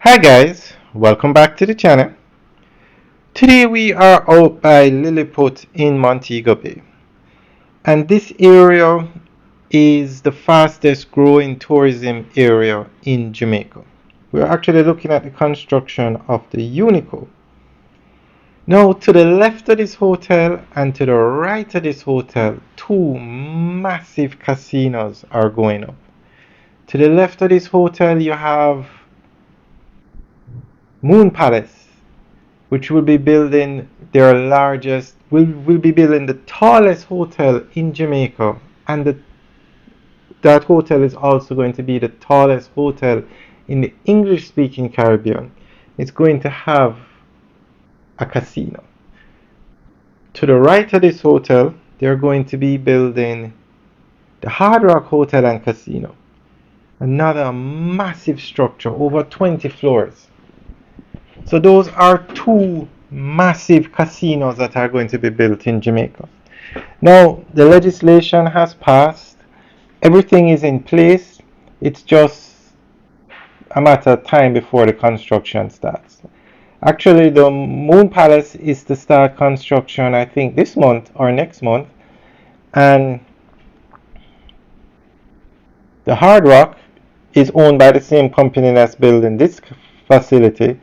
Hi guys, welcome back to the channel. Today we are out by Lilliput in Montego Bay, and this area is the fastest growing tourism area in Jamaica. We're actually looking at the construction of the Unico. Now to the left of this hotel and to the right of this hotel, two massive casinos are going up. To the left of this hotel you have Moon Palace, which will be building will be building the tallest hotel in Jamaica, and that hotel is also going to be the tallest hotel in the English-speaking Caribbean. It's going to have a casino. To the right of this hotel, they're going to be building the Hard Rock Hotel and Casino, another massive structure over 20 floors. So those are two massive casinos that are going to be built in Jamaica. Now, the legislation has passed. Everything is in place. It's just a matter of time before the construction starts. Actually, the Moon Palace is to start construction, I think, this month or next month. And the Hard Rock is owned by the same company that's building this facility.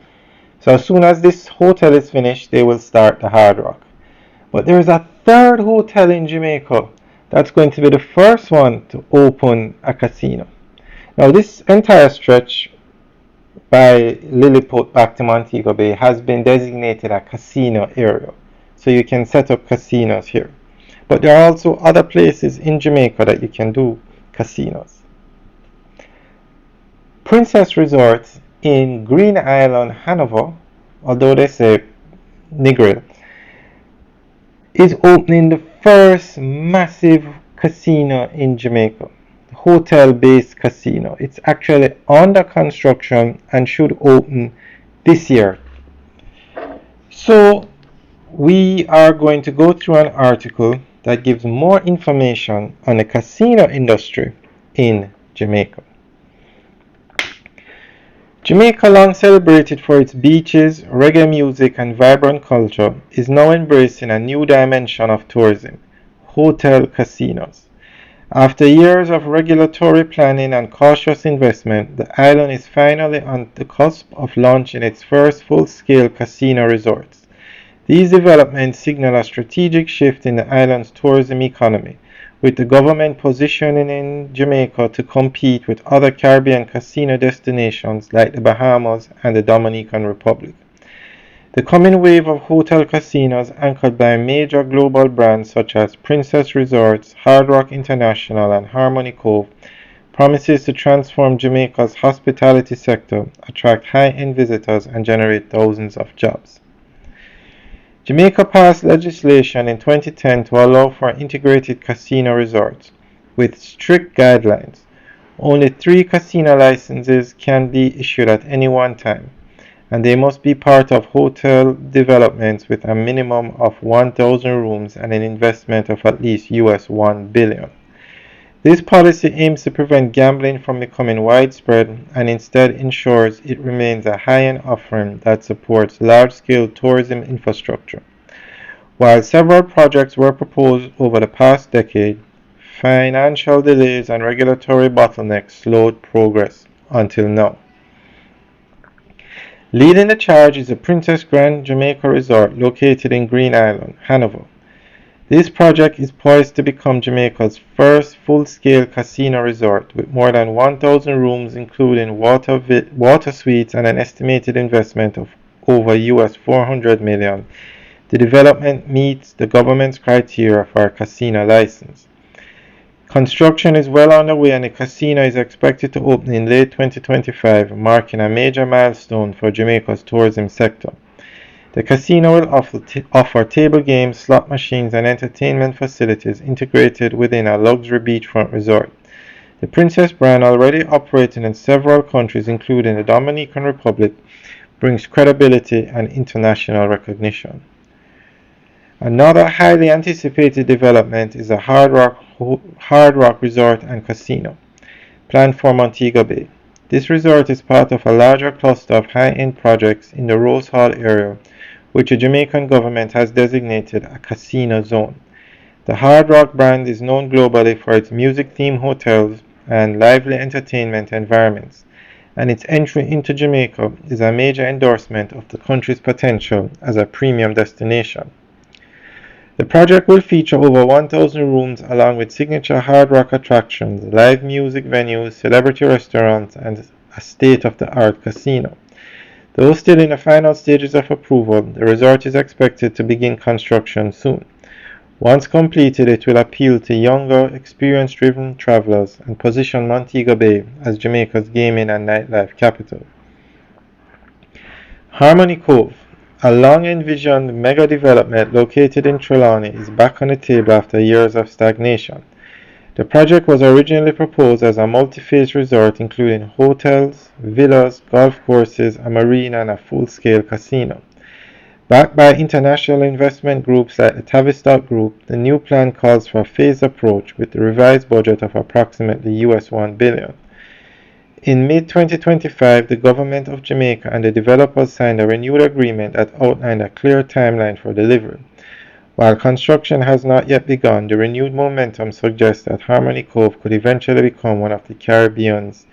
So as soon as this hotel is finished, they will start the Hard Rock. But there is a third hotel in Jamaica that's going to be the first one to open a casino. Now this entire stretch by Lilliput back to Montego Bay has been designated a casino area. So you can set up casinos here. But there are also other places in Jamaica that you can do casinos. Princess Resort in Green Island, Hanover, although they say Negril, is opening the first massive casino in Jamaica, hotel-based casino. It's actually under construction and should open this year. So we are going to go through an article that gives more information on the casino industry in Jamaica. Jamaica, long celebrated for its beaches, reggae music, and vibrant culture, is now embracing a new dimension of tourism: hotel casinos. After years of regulatory planning and cautious investment, the island is finally on the cusp of launching its first full-scale casino resorts. These developments signal a strategic shift in the island's tourism economy, with the government positioning Jamaica to compete with other Caribbean casino destinations like the Bahamas and the Dominican Republic. The coming wave of hotel casinos, anchored by major global brands such as Princess Resorts, Hard Rock International, and Harmony Cove, promises to transform Jamaica's hospitality sector, attract high-end visitors, and generate thousands of jobs. Jamaica passed legislation in 2010 to allow for integrated casino resorts, with strict guidelines. Only 3 casino licenses can be issued at any one time, and they must be part of hotel developments with a minimum of 1,000 rooms and an investment of at least US $1 billion. This policy aims to prevent gambling from becoming widespread and instead ensures it remains a high-end offering that supports large-scale tourism infrastructure. While several projects were proposed over the past decade, financial delays and regulatory bottlenecks slowed progress until now. Leading the charge is the Princess Grand Jamaica Resort located in Green Island, Hanover. This project is poised to become Jamaica's first full-scale casino resort with more than 1,000 rooms including water suites and an estimated investment of over US $400 million. The development meets the government's criteria for a casino license. Construction is well underway and the casino is expected to open in late 2025, marking a major milestone for Jamaica's tourism sector. The casino will offer table games, slot machines, and entertainment facilities integrated within a luxury beachfront resort. The Princess brand, already operating in several countries including the Dominican Republic, brings credibility and international recognition. Another highly anticipated development is a Hard Rock Resort and Casino, planned for Montego Bay. This resort is part of a larger cluster of high-end projects in the Rose Hall area, which the Jamaican government has designated a casino zone. The Hard Rock brand is known globally for its music-themed hotels and lively entertainment environments, and its entry into Jamaica is a major endorsement of the country's potential as a premium destination. The project will feature over 1,000 rooms along with signature Hard Rock attractions, live music venues, celebrity restaurants, and a state-of-the-art casino. Though still in the final stages of approval, the resort is expected to begin construction soon. Once completed, it will appeal to younger, experience-driven travelers and position Montego Bay as Jamaica's gaming and nightlife capital. Harmony Cove, a long-envisioned mega-development located in Trelawney, is back on the table after years of stagnation. The project was originally proposed as a multi-phase resort including hotels, villas, golf courses, a marina, and a full-scale casino. Backed by international investment groups like the Tavistock Group, the new plan calls for a phased approach with a revised budget of approximately US $1 billion. In mid-2025, the government of Jamaica and the developers signed a renewed agreement that outlined a clear timeline for delivery. While construction has not yet begun, the renewed momentum suggests that Harmony Cove could eventually become one of the Caribbean's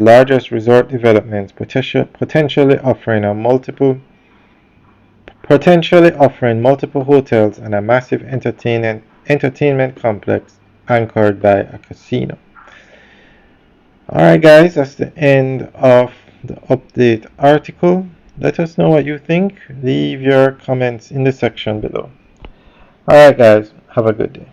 largest resort developments, potentially offering multiple hotels and a massive entertainment complex anchored by a casino. Alright guys, that's the end of the update article. Let us know what you think. Leave your comments in the section below. Alright guys, have a good day.